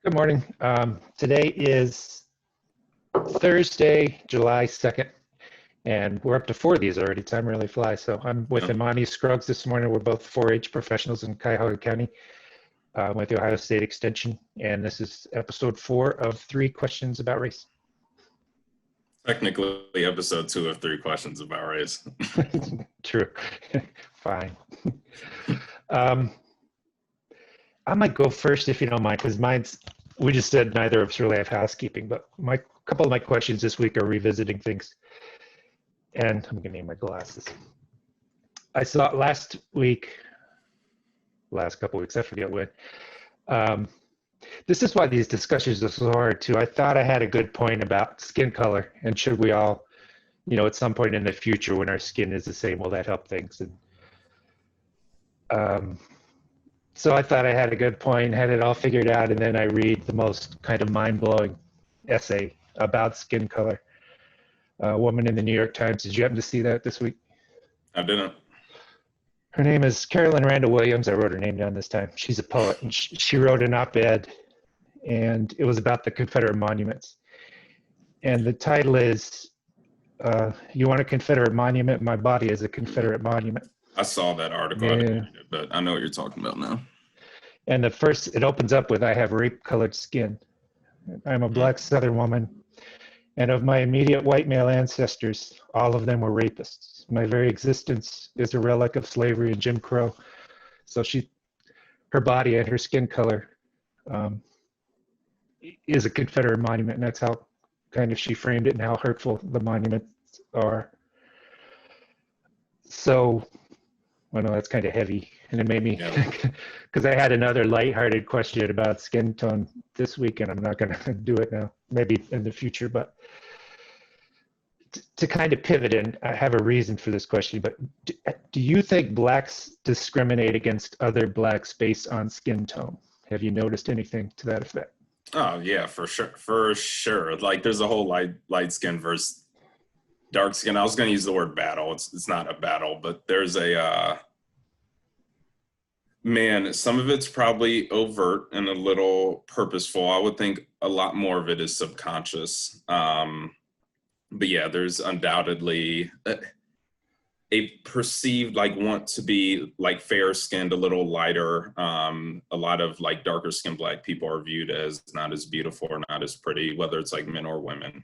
Good morning. Today is Thursday, July 2nd, and we're up to four of these already. Time really flies. So I'm with Yeah. Imani Scruggs this morning. We're both 4-H professionals in Cuyahoga County with the Ohio State Extension, and this is episode 4 of 3 questions about race. Technically, episode 2 of 3 questions about race. True. Fine. I might go first if you don't mind, because we just said neither of us really have housekeeping, but a couple of my questions this week are revisiting things. And I'm gonna need my glasses. I saw last couple weeks, I forget when. This is why these discussions are so hard too. I thought I had a good point about skin color, and should we all, at some point in the future when our skin is the same, will that help things? And so I thought I had a good point, had it all figured out, and then I read the most kind of mind-blowing essay about skin color. A woman in the New York Times. Did you happen to see that this week? I didn't. Her name is Carolyn Randall Williams. I wrote her name down this time. She's a poet, and she wrote an op-ed, and it was about the Confederate monuments. And the title is, "You want a Confederate monument? My body is a Confederate monument." I saw that article, Yeah. but I know what you're talking about now. And it opens up with, "I have rape-colored skin. I'm a black Southern woman. And of my immediate white male ancestors, all of them were rapists. My very existence is a relic of slavery and Jim Crow." So her body and her skin color is a Confederate monument, and that's how kind of she framed it and how hurtful the monuments are. So, well, no, that's kind of heavy, and it made me, because I had another lighthearted question about skin tone this week, and I'm not going to do it now, maybe in the future, but to kind of pivot, and I have a reason for this question, but do you think blacks discriminate against other blacks based on skin tone? Have you noticed anything to that effect? Oh yeah, for sure. Like there's a whole light skin versus dark skin. I was going to use the word battle. It's not a battle, but there's a man. Some of it's probably overt and a little purposeful. I would think a lot more of it is subconscious. But yeah, there's undoubtedly a perceived want to be like fair skinned, a little lighter. A lot of darker skinned black people are viewed as not as beautiful or not as pretty, whether it's men or women.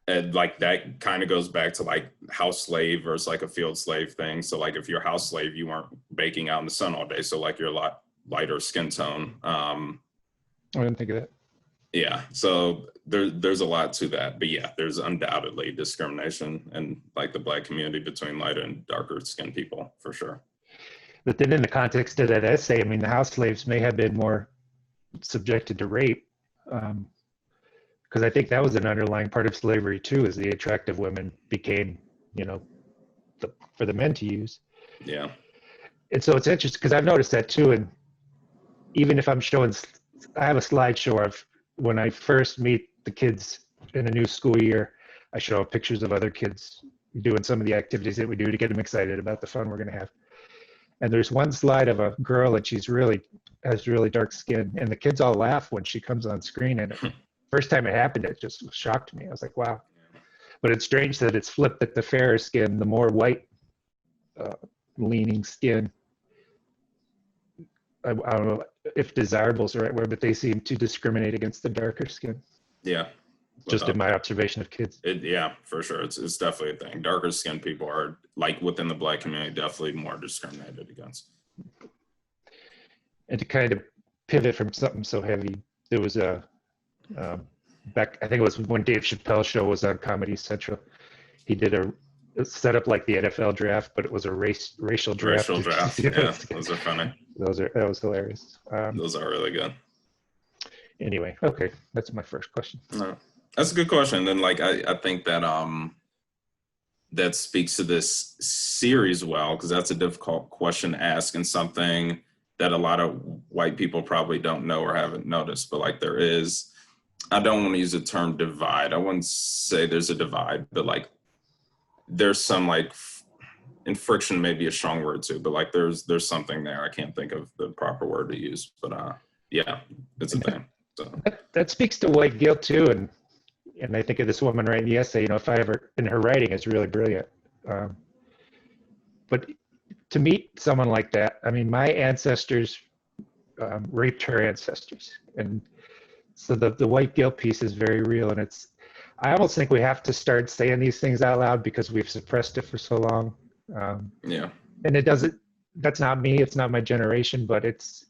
And that kind of goes back to house slave versus a field slave thing. So if you're a house slave, you weren't baking out in the sun all day. So you're a lot lighter skin tone. I didn't think of that. Yeah, so there's a lot to that, but yeah, there's undoubtedly discrimination in the black community between lighter and darker skinned people, for sure. But then in the context of that essay, I mean, the house slaves may have been more subjected to rape, because I think that was an underlying part of slavery too, is the attractive women became, for the men to use. Yeah. And so it's interesting because I've noticed that too, and even if I have a slideshow of when I first meet the kids in a new school year, I show pictures of other kids doing some of the activities that we do to get them excited about the fun we're going to have. And there's one slide of a girl, and has really dark skin, and the kids all laugh when she comes on screen. And first time it happened, it just shocked me. I was like, wow. But it's strange that it's flipped, that the fairer skin, the more white leaning skin, I don't know if desirable is the right word, but they seem to discriminate against the darker skin. Yeah. Just in my observation of kids. Yeah, for sure. It's definitely a thing. Darker skinned people are, within the black community, definitely more discriminated against. And to kind of pivot from something so heavy, there was I think it was when Dave Chappelle's show was on Comedy Central. He did a set up like the NFL draft, but it was a racial draft. Racial draft, yeah, those are funny. That was hilarious. Those are really good. Anyway, okay, that's my first question. No, that's a good question. And I think that that speaks to this series well, because that's a difficult question to ask, and something that a lot of white people probably don't know or haven't noticed. But there is, I don't want to use the term divide. I wouldn't say there's a divide, but there's some and friction may be a strong word too, but there's something there. I can't think of the proper word to use, but Yeah, it's a thing. So That speaks to white guilt too, and I think of this woman writing the essay. If I ever, and her writing is really brilliant. But to meet someone like that, I mean, my ancestors raped her ancestors, and so the white guilt piece is very real, and I almost think we have to start saying these things out loud because we've suppressed it for so long. yeah. And it doesn't. That's not me. It's not my generation, but it's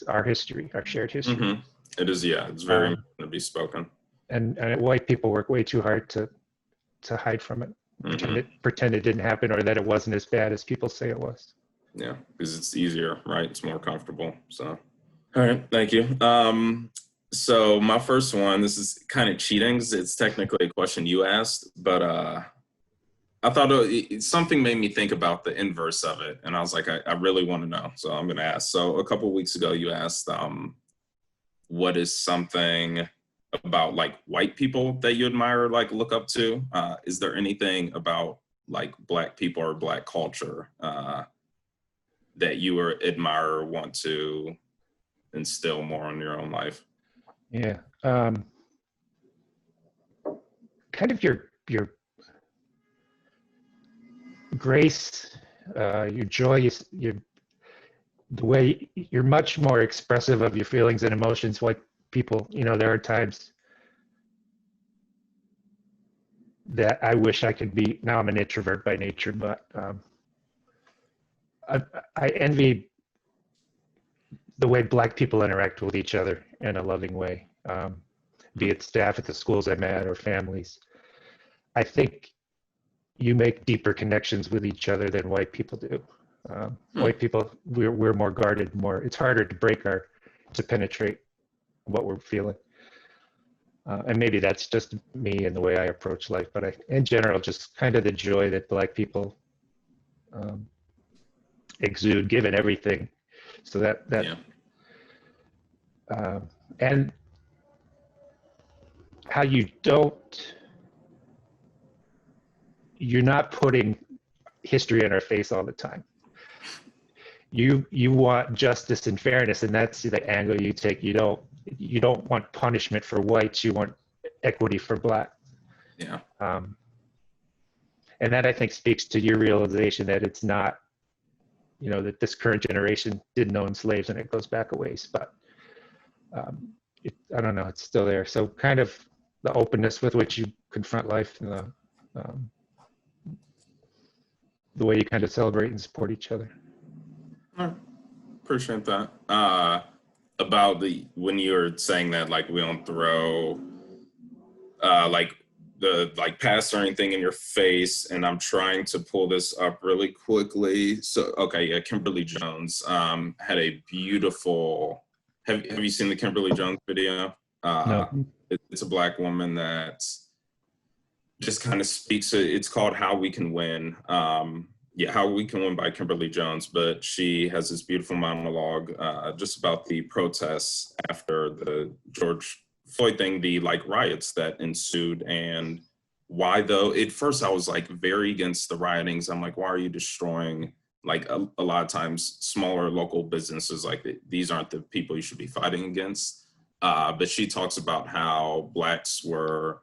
our history, our shared history. Mm-hmm. It is. Yeah, it's very important to be spoken. And white people work way too hard to hide from it, pretend it didn't happen, or that it wasn't as bad as people say it was. Yeah, because it's easier, right? It's more comfortable. So, all right, thank you. So my first one, this is kind of cheating. It's technically a question you asked, but I thought something made me think about the inverse of it, and I was like, I really want to know, so I'm going to ask. So a couple of weeks ago, you asked, what is something about like white people that you admire, like look up to? Is there anything about like Black people or Black culture that you admire or want to instill more in your own life? Yeah, kind of your grace, your joy, the way you're much more expressive of your feelings and emotions. White people, there are times that I wish I could be. Now I'm an introvert by nature, but I envy the way Black people interact with each other in a loving way, be it staff at the schools I'm at or families. I think you make deeper connections with each other than white people do. White people, we're more guarded, it's harder to penetrate what we're feeling. And maybe that's just me and the way I approach life, but in general, just kind of the joy that Black people exude, given everything. So that and how you're not putting history in our face all the time. You want justice and fairness, and that's the angle you take. You don't want punishment for whites. You want equity for Black. Yeah. And that, I think, speaks to your realization that it's not, that this current generation didn't own slaves, and it goes back a ways. But I don't know, it's still there. So kind of the openness with which you confront life, and the way you kind of celebrate and support each other. Appreciate that. About when you were saying that, like, we don't throw like the past or anything in your face, and I'm trying to pull this up really quickly. So okay, yeah, Kimberly Jones had a beautiful. Have you seen the Kimberly Jones video? No. It's a Black woman that just kind of speaks. It's called "How We Can Win." How We Can Win by Kimberly Jones. But she has this beautiful monologue just about the protests after the George Floyd thing, the riots that ensued, and why though. At first I was very against the riotings. I'm like, why are you destroying a lot of times smaller local businesses? These aren't the people you should be fighting against. But she talks about how Blacks were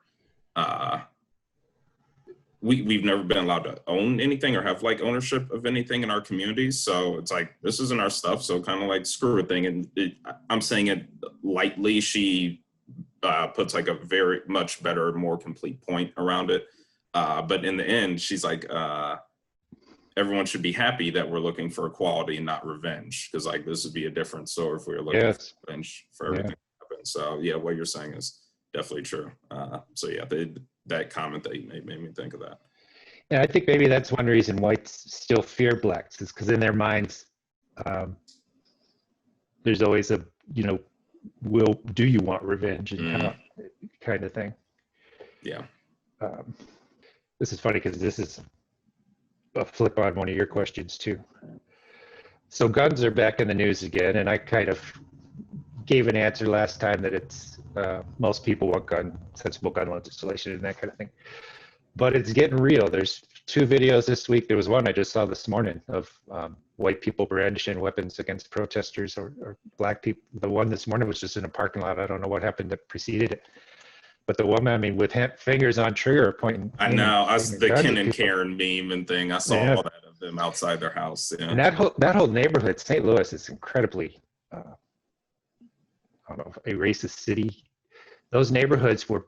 we've never been allowed to own anything or have ownership of anything in our communities. So it's this isn't our stuff. So kind of screw a thing. And I'm saying it lightly. She puts a very much better, more complete point around it. But in the end, she's everyone should be happy that we're looking for equality and not revenge. Because this would be a different story if we were looking for revenge for everything that happened. So yeah, what you're saying is definitely true. So yeah, that comment that you made me think of that. Yeah, I think maybe that's one reason whites still fear Blacks, is because in their minds, there's always a, do you want revenge, and how, kind of thing. Yeah. This is funny because this is a flip on one of your questions too. So guns are back in the news again, and I kind of gave an answer last time that it's most people want sensible gun legislation and that kind of thing. But it's getting real. There's 2 videos this week. There was one I just saw this morning of white people brandishing weapons against protesters or black people. The one this morning was just in a parking lot. I don't know what happened that preceded it. But the woman, I mean, with fingers on trigger, pointing. I know. The guns Ken at and people. Karen meme and thing. I saw Yeah. all that of them outside their house. Yeah. And that whole neighborhood, St. Louis, is incredibly, I don't know, a racist city. Those neighborhoods were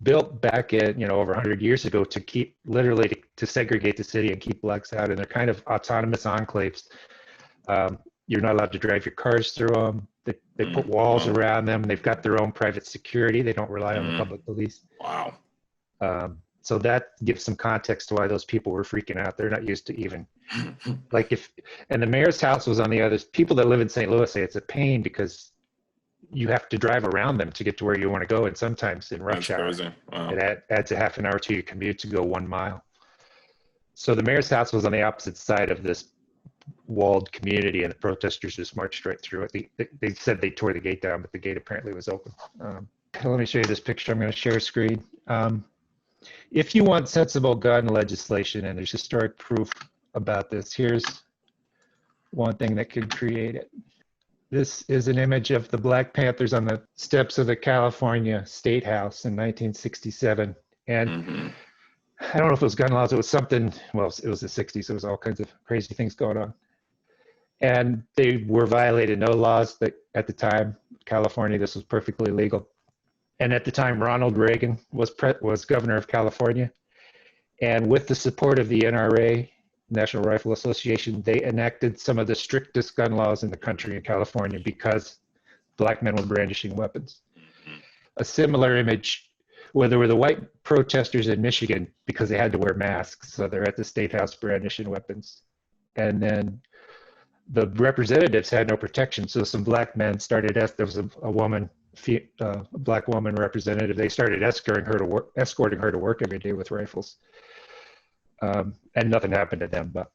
built back in, you know, over 100 years ago to keep, literally to segregate the city and keep blacks out. And they're kind of autonomous enclaves. You're not allowed to drive your cars through them. They put walls around them. They've got their own private security. They don't rely on the public police. Wow. So that gives some context to why those people were freaking out. They're not used to even like and the mayor's house was on the other. People that live in St. Louis say it's a pain because you have to drive around them to get to where you want to go. And sometimes in rush hour, Wow. it adds a half an hour to your commute to go 1 mile. So the mayor's house was on the opposite side of this walled community, and the protesters just marched right through it. They said they tore the gate down, but the gate apparently was open. Let me show you this picture. I'm going to share a screen. If you want sensible gun legislation, and there's historic proof about this, here's one thing that could create it. This is an image of the Black Panthers on the steps of the California State House in 1967. And I don't know if it was gun laws, it was something, well, it was the 60s, there was all kinds of crazy things going on. And they were violated no laws that at the time, California, this was perfectly legal. And at the time, Ronald Reagan was governor of California. And with the support of the NRA, National Rifle Association, they enacted some of the strictest gun laws in the country in California because black men were brandishing weapons. A similar image where there were the white protesters in Michigan because they had to wear masks. So they're at the State House brandishing weapons. And then the representatives had no protection. So some black men started, there was a woman, a black woman representative, they started escorting her to work every day with rifles. And nothing happened to them. But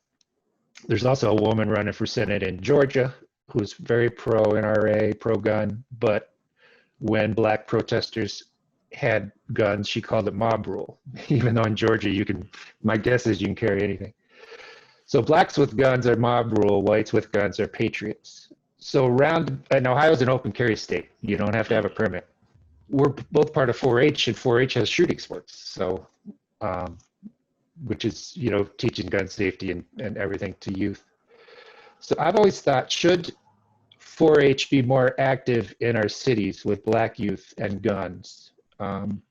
there's also a woman running for Senate in Georgia who's very pro-NRA, pro-gun, but when black protesters had guns, she called it mob rule, even though in Georgia my guess is you can carry anything. So blacks with guns are mob rule, whites with guns are patriots. So and Ohio's an open carry state. You don't have to have a permit. We're both part of 4-H, and 4-H has shooting sports. So, which is, you know, teaching gun safety and everything to youth. So I've always thought, should 4-H be more active in our cities with black youth and guns? And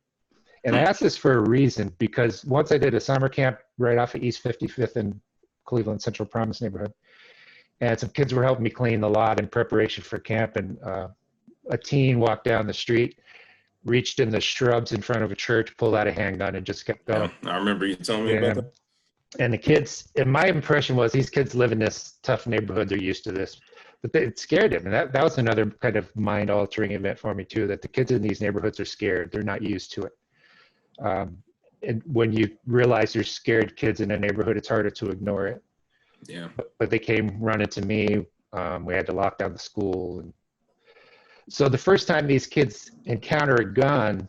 I asked this for a reason, because once I did a summer camp right off of East 55th in Cleveland Central Promise neighborhood, and some kids were helping me clean the lot in preparation for camp, and a teen walked down the street, reached in the shrubs in front of a church, pulled out a handgun, and just kept going. Yeah, I remember you telling me about that. And the kids, and my impression was these kids live in this tough neighborhood, they're used to this, but it scared them. And that was another kind of mind-altering event for me too, that the kids in these neighborhoods are scared, they're not used to it. And when you realize there's scared kids in a neighborhood, it's harder to ignore it. Yeah. But they came running to me. We had to lock down the school. And so the first time these kids encounter a gun,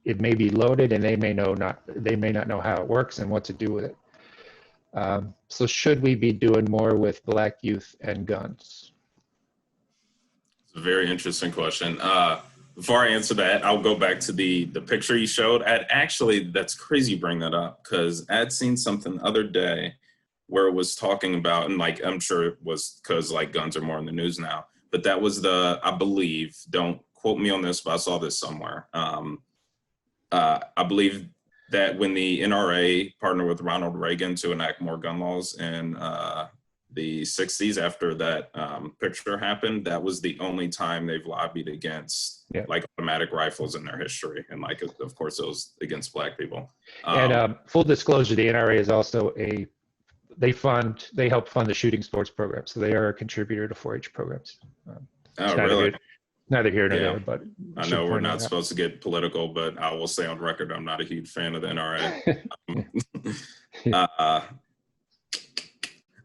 it may be loaded, and they may not know how it works and what to do with it. So should we be doing more with black youth and guns? It's a very interesting question. Before I answer that, I'll go back to the picture you showed. Actually, that's crazy you bring that up, because I'd seen something the other day where it was talking about, and like, I'm sure it was because like guns are more in the news now, but that was I believe, don't quote me on this, but I saw this somewhere. I believe that when the NRA partnered with Ronald Reagan to enact more gun laws in the 60s, after that picture happened, that was the only time they've lobbied against like automatic rifles in their history. And like, of course, it was against black people. And full disclosure, the NRA is also they help fund the shooting sports program. So they are a contributor to 4-H programs. Oh, really? Neither here nor there, but I know we're not supposed to get political, but I will say on record, I'm not a huge fan of the NRA.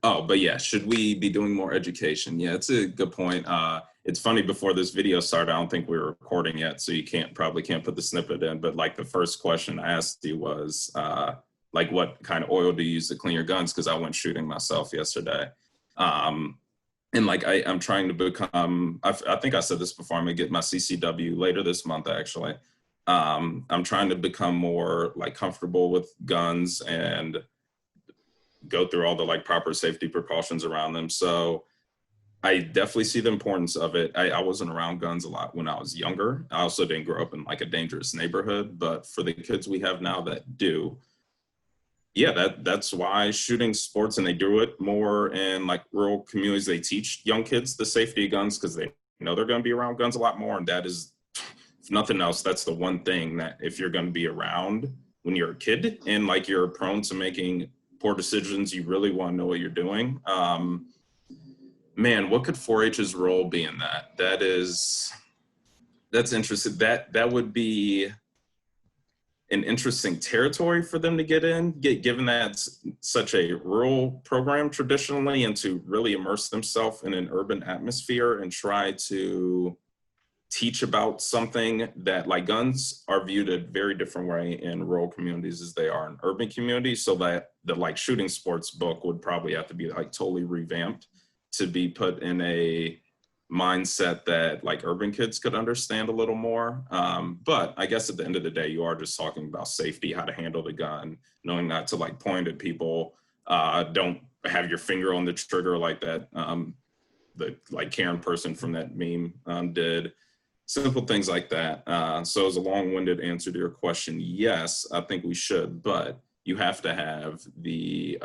Oh, but yeah, should we be doing more education? Yeah, it's a good point. It's funny, before this video started, I don't think we were recording yet, so you probably can't put the snippet in, but like the first question I asked you was, like what kind of oil do you use to clean your guns? Because I went shooting myself yesterday. And like I'm trying to become, I think I said this before, I'm gonna get my CCW later this month actually. I'm trying to become more like comfortable with guns and go through all the like proper safety precautions around them. So I definitely see the importance of it. I wasn't around guns a lot when I was younger. I also didn't grow up in like a dangerous neighborhood, but for the kids we have now that do, yeah, that's why shooting sports, and they do it more in like rural communities. They teach young kids the safety of guns because they know they're going to be around guns a lot more. And that is, if nothing else, that's the one thing that if you're going to be around when you're a kid and like you're prone to making poor decisions, you really want to know what you're doing. Man, what could 4-H's role be in that? That's interesting. That would be an interesting territory for them to get in, given that it's such a rural program traditionally, and to really immerse themselves in an urban atmosphere and try to teach about something that, like, guns are viewed a very different way in rural communities as they are in urban communities. So that the like shooting sports book would probably have to be like totally revamped to be put in a mindset that like urban kids could understand a little more. But I guess at the end of the day, you are just talking about safety, how to handle the gun, knowing not to like point at people, don't have your finger on the trigger like that, the like Karen person from that meme did. Simple things like that. So as a long-winded answer to your question, yes, I think we should, but you have to have the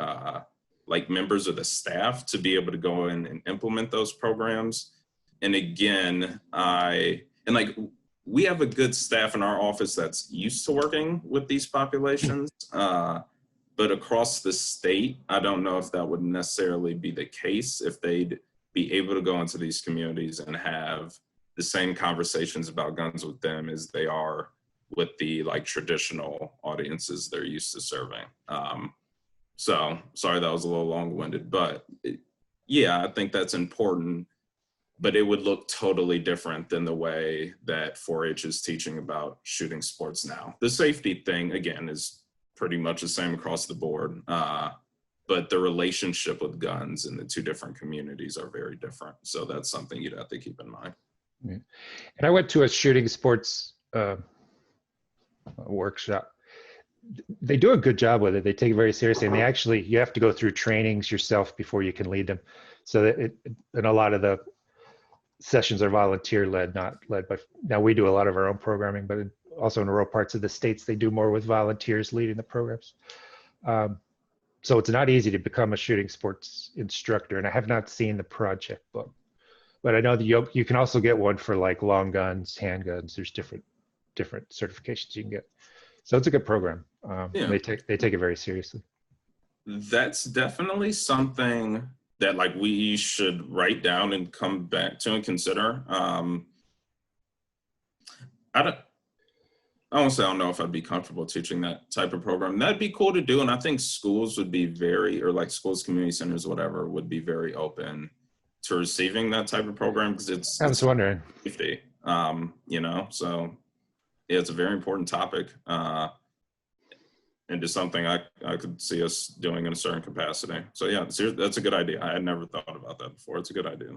like members of the staff to be able to go in and implement those programs. And again, we have a good staff in our office that's used to working with these populations, but across the state, I don't know if that would necessarily be the case, if they'd be able to go into these communities and have the same conversations about guns with them as they are with the like traditional audiences they're used to serving. So sorry, that was a little long-winded, but yeah, I think that's important, but it would look totally different than the way that 4-H is teaching about shooting sports now. The safety thing, again, is pretty much the same across the board, but the relationship with guns in the two different communities are very different. So that's something you'd have to keep in mind. Yeah. And I went to a shooting sports workshop. They do a good job with it. They take it very seriously, and you have to go through trainings yourself before you can lead them. So that and a lot of the sessions are volunteer led, not led by. Now we do a lot of our own programming, but also in rural parts of the states, they do more with volunteers leading the programs. So it's not easy to become a shooting sports instructor, and I have not seen the project book, but I know that you can also get one for like long guns, handguns. There's different certifications you can get. So it's a good program. Yeah. They take it very seriously. That's definitely something that like we should write down and come back to and consider. I don't know if I'd be comfortable teaching that type of program. That'd be cool to do, and I think schools would be or like schools, community centers, whatever, would be very open to receiving that type of program, because I was wondering. Safety, so yeah, it's a very important topic, and just something I could see us doing in a certain capacity. So yeah, that's a good idea. I had never thought about that before. It's a good idea.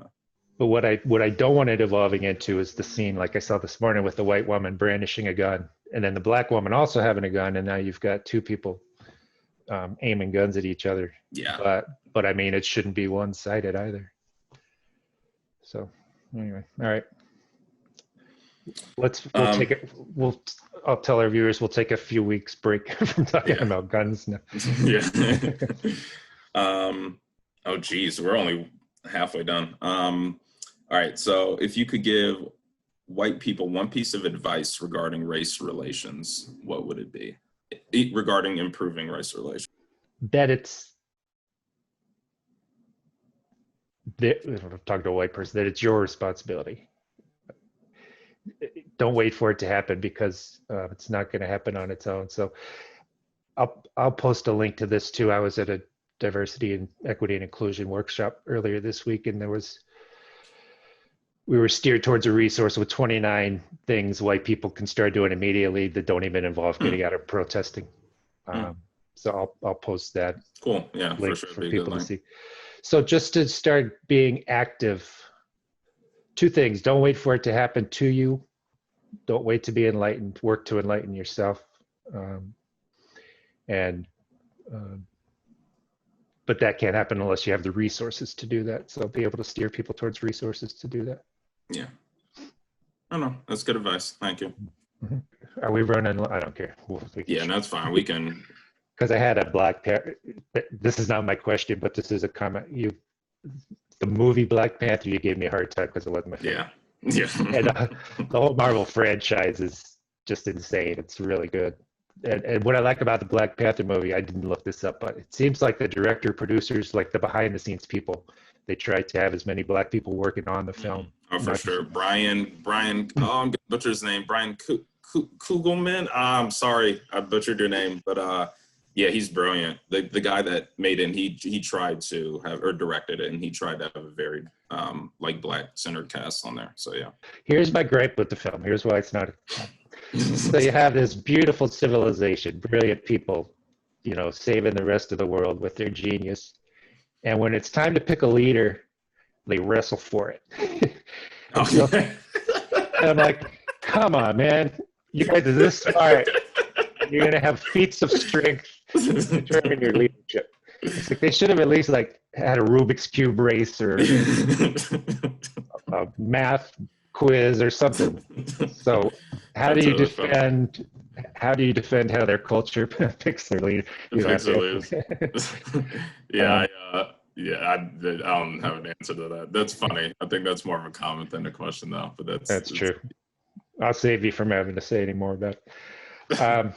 But what I don't want it evolving into is the scene like I saw this morning with the white woman brandishing a gun, and then the black woman also having a gun, and now you've got two people aiming guns at each other. Yeah. But I mean, it shouldn't be one-sided either. So anyway, all right. We'll take it. I'll tell our viewers we'll take a few weeks break from talking about guns now. Yeah. Oh geez, we're only halfway done. All right. So if you could give white people one piece of advice regarding race relations, what would it be? Regarding improving race relations? That if I'm talking to a white person, that it's your responsibility. Don't wait for it to happen, because it's not going to happen on its own. So I'll post a link to this too. I was at a diversity and equity and inclusion workshop earlier this week, and we were steered towards a resource with 29 things white people can start doing immediately that don't even involve getting out of protesting. So I'll post that Cool. Yeah, for link sure. for Be a good people to link. see. So just to start being active, two things: don't wait for it to happen to you. Don't wait to be enlightened. Work to enlighten yourself. Um, and but that can't happen unless you have the resources to do that. So be able to steer people towards resources to do that. Yeah. I don't know. That's good advice. Thank you. Mhm. Are we running? I don't care. Yeah, that's fine. We can. Because I had a Black Panther. This is not my question, but this is a comment. The movie Black Panther, you gave me a hard time because it wasn't my favorite. Yeah. And the whole Marvel franchise is just insane. It's really good. And what I like about the Black Panther movie, I didn't look this up, but it seems like the director, producers, like the behind the scenes people, they tried to have as many Black people working on the film. Oh, for sure. Brian, I'm gonna butcher his name. Brian Kugelman. I'm sorry, I butchered your name, but yeah, he's brilliant. The guy that made it, he tried to have, or directed it, and he tried to have a very like Black centered cast on there. So yeah. Here's my gripe with the film. Here's why it's not. So you have this beautiful civilization, brilliant people, saving the rest of the world with their genius. And when it's time to pick a leader, they wrestle for it. So, and I'm like, come on, man. You guys are this smart. You're going to have feats of strength to determine your leadership. It's like they should have at least had a Rubik's Cube race or a math quiz or something. So how do you defend how their culture picks their leader? Yeah, I don't have an answer to that. That's funny. I think that's more of a comment than a question, though. But that's true. I'll save you from having to say any more about it.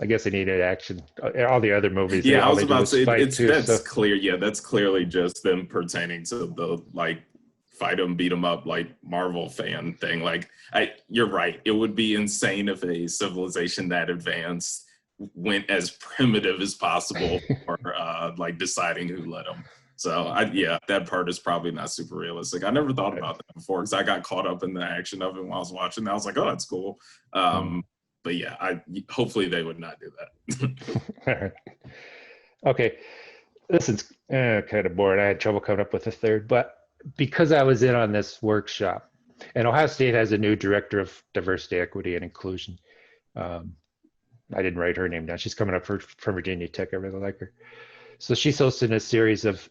I guess I needed action. All the other movies. Yeah, I was about to say that's so. clear. Yeah, that's clearly just them pertaining to the fight them, beat them up, Marvel fan thing. You're right. It would be insane if a civilization that advanced went as primitive as possible for deciding who led them. So that part is probably not super realistic. I never thought about that before because I got caught up in the action of it while I was watching. I was like, oh, that's cool. But yeah, hopefully they would not do that. All right. Okay. This is kind of boring. I had trouble coming up with a third, but because I was in on this workshop, and Ohio State has a new director of diversity, equity, and inclusion. I didn't write her name down. She's coming up from Virginia Tech. I really like her. So she's hosting a series of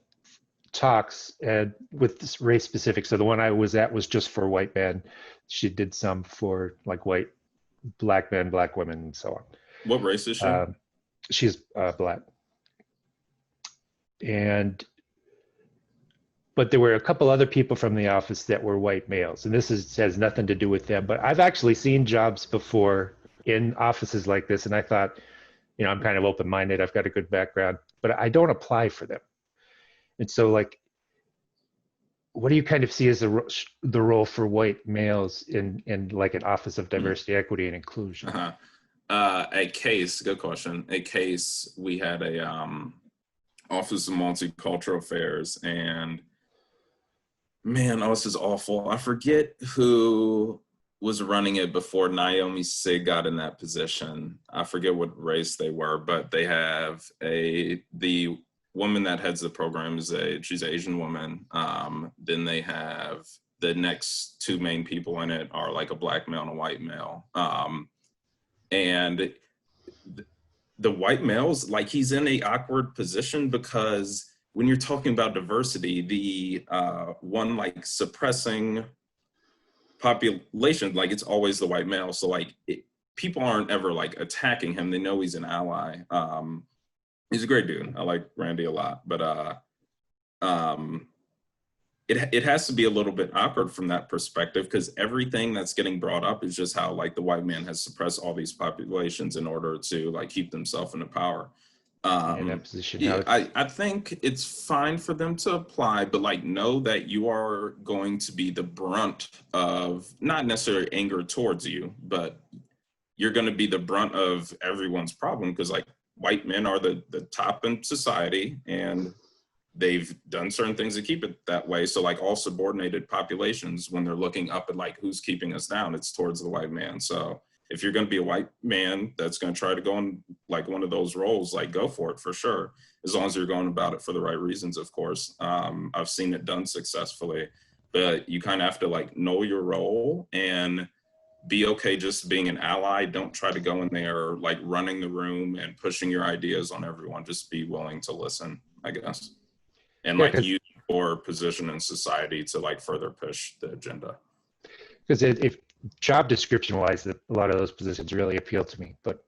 talks with this race specific. So the one I was at was just for white men. She did some for white, Black men, Black women, and so on. What race is she? She's Black. But there were a couple other people from the office that were white males, and this has nothing to do with them. But I've actually seen jobs before in offices like this, and I thought, I'm kind of open-minded. I've got a good background, but I don't apply for them. And so, what do you kind of see as the role for white males in an office of diversity, equity, and inclusion? A case, good question. A case, we had a Office of Multicultural Affairs, and man, this is awful. I forget who was running it before Naomi Sig got in that position. I forget what race they were, but they have the woman that heads the program she's an Asian woman. Then they have the next two main people in it are a Black male and a white male. And the white male's he's in a awkward position because when you're talking about diversity, the one suppressing population, it's always the white male. So people aren't ever attacking him. They know he's an ally. He's a great dude. I like Randy a lot, but it has to be a little bit awkward from that perspective because everything that's getting brought up is just how the white man has suppressed all these populations in order to keep themselves in the power. In that position, I think it's fine for them to apply, but know that you are going to be the brunt of not necessarily anger towards you, but you're going to be the brunt of everyone's problem because white men are the top in society and they've done certain things to keep it that way. So all subordinated populations, when they're looking up at who's keeping us down, it's towards the white man. So if you're going to be a white man that's going to try to go in like one of those roles, like go for it for sure, as long as you're going about it for the right reasons, of course. I've seen it done successfully, but you kind of have to like know your role and be okay just being an ally. Don't try to go in there like running the room and pushing your ideas on everyone. Just be willing to listen, I guess, and Yeah, like use your position in society to like further push the agenda. because if job description wise, a lot of those positions really appeal to me, but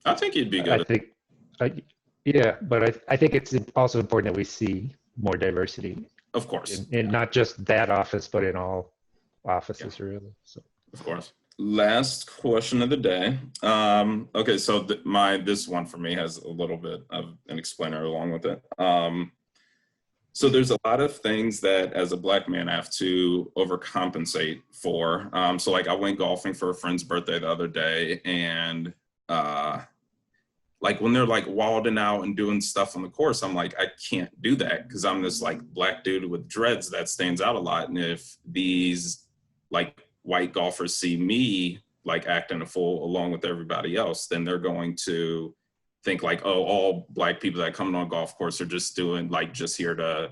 I think you'd be good. Yeah, but I think it's also important that we see more diversity. Of course. In not just that office, but in all offices, really. So. Of course. Last question of the day. Okay, so this one for me has a little bit of an explainer along with it. So there's a lot of things that as a Black man I have to overcompensate for. So like I went golfing for a friend's birthday the other day, and like when they're like wilding out and doing stuff on the course, I'm like, I can't do that because I'm this like Black dude with dreads that stands out a lot. And if these like white golfers see me like acting a fool along with everybody else, then they're going to think like, oh, all Black people that come on a golf course are just doing like just here to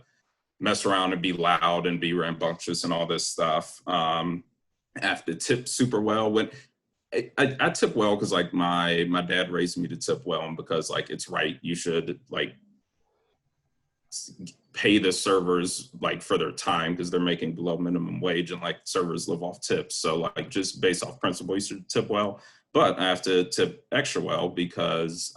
mess around and be loud and be rambunctious and all this stuff. I have to tip super well. When I tip well because like my dad raised me to tip well, and because like it's right, you should like pay the servers like for their time because they're making below minimum wage, and like servers live off tips. So like just based off principle, you should tip well. But I have to tip extra well because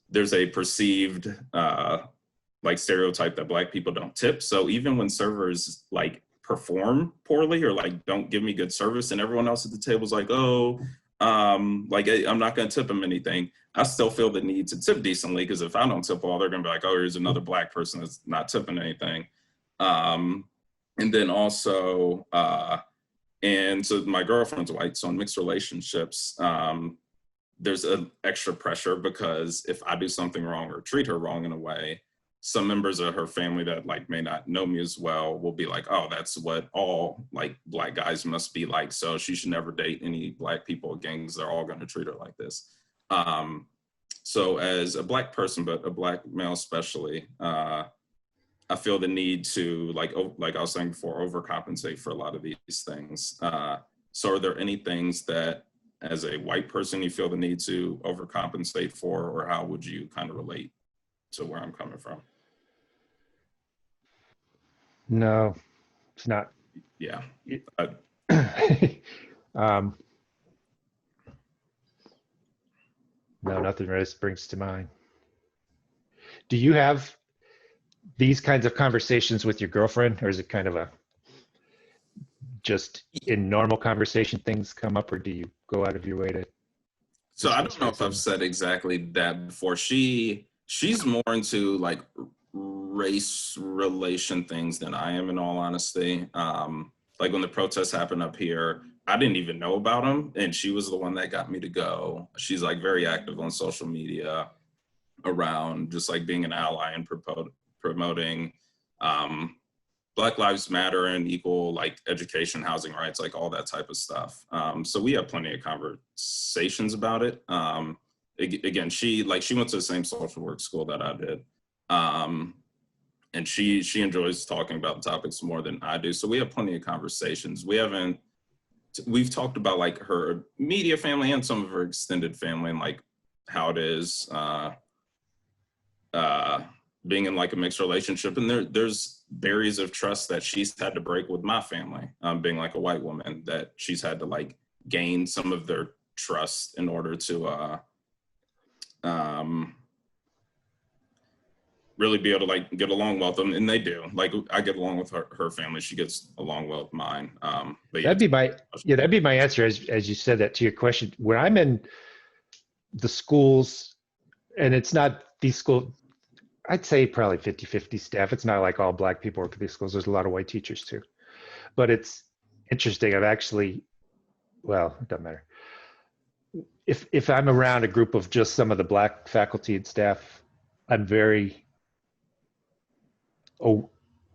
there's a perceived like stereotype that Black people don't tip. So even when servers like perform poorly or like don't give me good service, and everyone else at the table is like, oh, like I'm not going to tip them anything, I still feel the need to tip decently, because if I don't tip well, they're going to be like, oh, here's another Black person that's not tipping anything. And then also, and so my girlfriend's white, so in mixed relationships, there's an extra pressure because if I do something wrong or treat her wrong in a way, some members of her family that like may not know me as well will be like, oh, that's what all like Black guys must be like, so she should never date any Black people again because they're all going to treat her like this. So as a Black person, but a Black male especially, I feel the need to like I was saying before, overcompensate for a lot of these things. So are there any things that as a white person you feel the need to overcompensate for, or how would you kind of relate to where I'm coming from? No, it's not. Yeah. No, nothing really springs to mind. Do you have these kinds of conversations with your girlfriend, or is it kind of just in normal conversation things come up, or do you go out of your way to? So I don't know if I've said exactly that before. She's more into like race relation things than I am, in all honesty. Like when the protests happened up here, I didn't even know about them, and she was the one that got me to go. She's like very active on social media around just like being an ally and promoting Black Lives Matter and equal like education, housing rights, like all that type of stuff. So we have plenty of conversations about it. Again, she went to the same social work school that I did. And she enjoys talking about the topics more than I do. So we have plenty of conversations. We've talked about like her media family and some of her extended family and like how it is being in like a mixed relationship. And there's barriers of trust that she's had to break with my family, being like a white woman, that she's had to like gain some of their trust in order to really be able to like get along well with them. And they do. Like I get along with her family. She gets along well with mine. But that'd be my answer as you said that to your question. When I'm in the schools, and it's not these schools, I'd say probably 50-50 staff. It's not like all Black people work at these schools. There's a lot of white teachers too. But it's interesting. I've actually, well, it doesn't matter. If I'm around a group of just some of the Black faculty and staff, I'm very,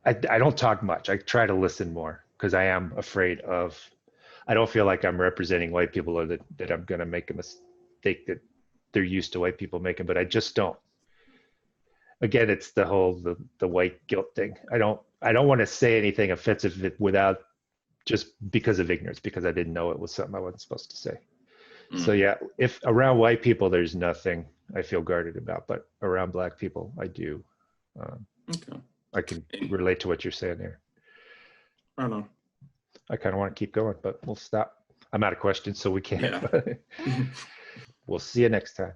I don't talk much. I try to listen more because I am afraid of, I don't feel like I'm representing white people, or that I'm going to make a mistake that they're used to white people making, but I just don't. Again, it's the whole the white guilt thing. I don't want to say anything offensive without, just because of ignorance, because I didn't know it was something I wasn't supposed to say. So Mm. yeah, if around white people there's nothing I feel guarded about, but around black people I do. Okay. I can And, relate to what you're saying there. right on. I kind of want to keep going, but we'll stop. I'm out of questions, so we can't. Yeah. We'll see you next time.